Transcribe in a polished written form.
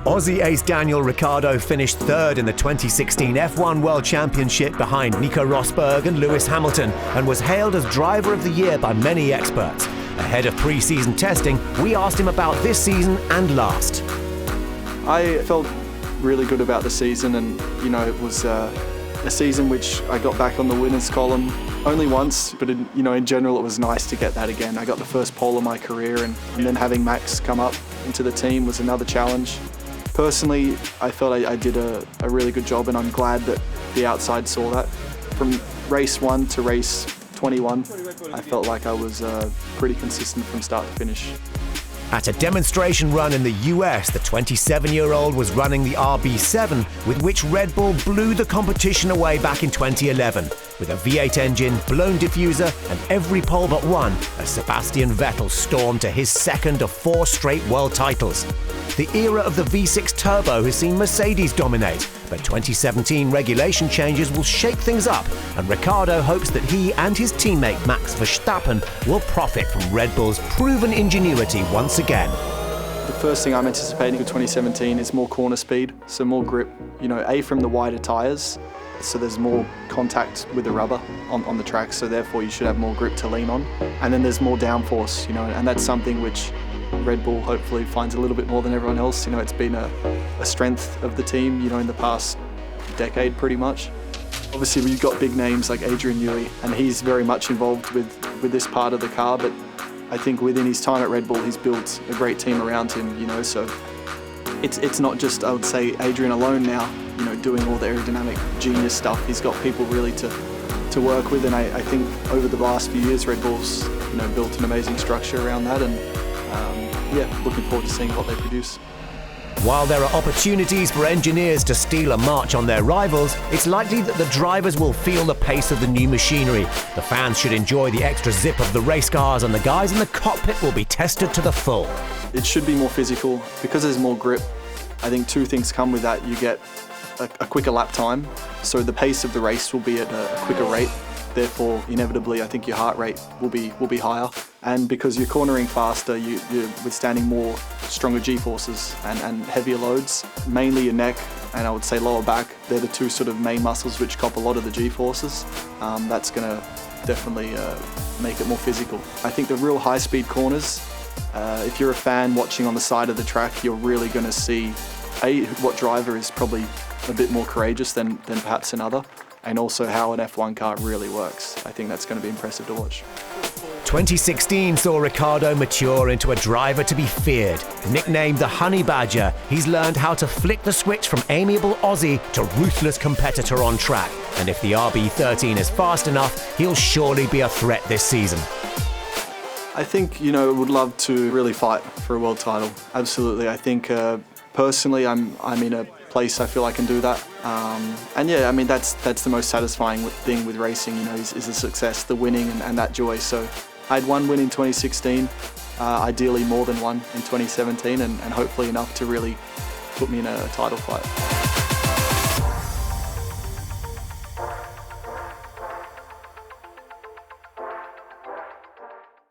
Aussie ace Daniel Ricciardo finished third in the 2016 F1 World Championship behind Nico Rosberg and Lewis Hamilton, and was hailed as Driver of the Year by many experts. Ahead of pre-season testing, we asked him about this season and last. I felt really good about the season, and it was a season which I got back on the winners column only once, but in general it was nice to get that again. I got the first pole of my career, and then having Max come up into the team was another challenge. Personally, I felt I did a really good job, and I'm glad that the outside saw that. From race 1 to race 21, I felt like I was pretty consistent from start to finish. At a demonstration run in the US, the 27-year-old was running the RB7, with which Red Bull blew the competition away back in 2011, with a V8 engine, blown diffuser, and every pole but one, as Sebastian Vettel stormed to his second of 4 straight world titles. The era of the V6 turbo has seen Mercedes dominate, but 2017 regulation changes will shake things up, and Ricciardo hopes that he and his teammate Max Verstappen will profit from Red Bull's proven ingenuity once again. The first thing I'm anticipating for 2017 is more corner speed, so more grip, from the wider tyres, so there's more contact with the rubber on the track, so therefore you should have more grip to lean on. And then there's more downforce, and that's something which Red Bull hopefully finds a little bit more than everyone else. It's been a strength of the team, in the past decade pretty much. Obviously we've got big names like Adrian Newey, and he's very much involved with this part of the car, but I think within his time at Red Bull he's built a great team around him, so it's not just, I would say, Adrian alone now, doing all the aerodynamic genius stuff. He's got people really to work with, and I think over the last few years Red Bull's built an amazing structure around that, and looking forward to seeing what they produce. While there are opportunities for engineers to steal a march on their rivals, it's likely that the drivers will feel the pace of the new machinery. The fans should enjoy the extra zip of the race cars, and the guys in the cockpit will be tested to the full. It should be more physical. Because there's more grip, I think 2 things come with that. You get a quicker lap time, so the pace of the race will be at a quicker rate. Therefore, inevitably, I think your heart rate will be higher. And because you're cornering faster, you're withstanding more stronger G-forces and heavier loads. Mainly your neck and I would say lower back. They're the 2 sort of main muscles which cop a lot of the G-forces. That's going to definitely make it more physical. I think the real high-speed corners, if you're a fan watching on the side of the track, you're really going to see what driver is probably a bit more courageous than perhaps another, and also how an F1 car really works. I think that's going to be impressive to watch. 2016 saw Ricciardo mature into a driver to be feared. Nicknamed the Honey Badger, he's learned how to flick the switch from amiable Aussie to ruthless competitor on track. And if the RB13 is fast enough, he'll surely be a threat this season. I think, would love to really fight for a world title. Absolutely. I think personally I'm in a place I feel I can do that. That's the most satisfying thing with racing, is the success, the winning and that joy. So I had 1 win in 2016, ideally more than 1 in 2017, and hopefully enough to really put me in a title fight.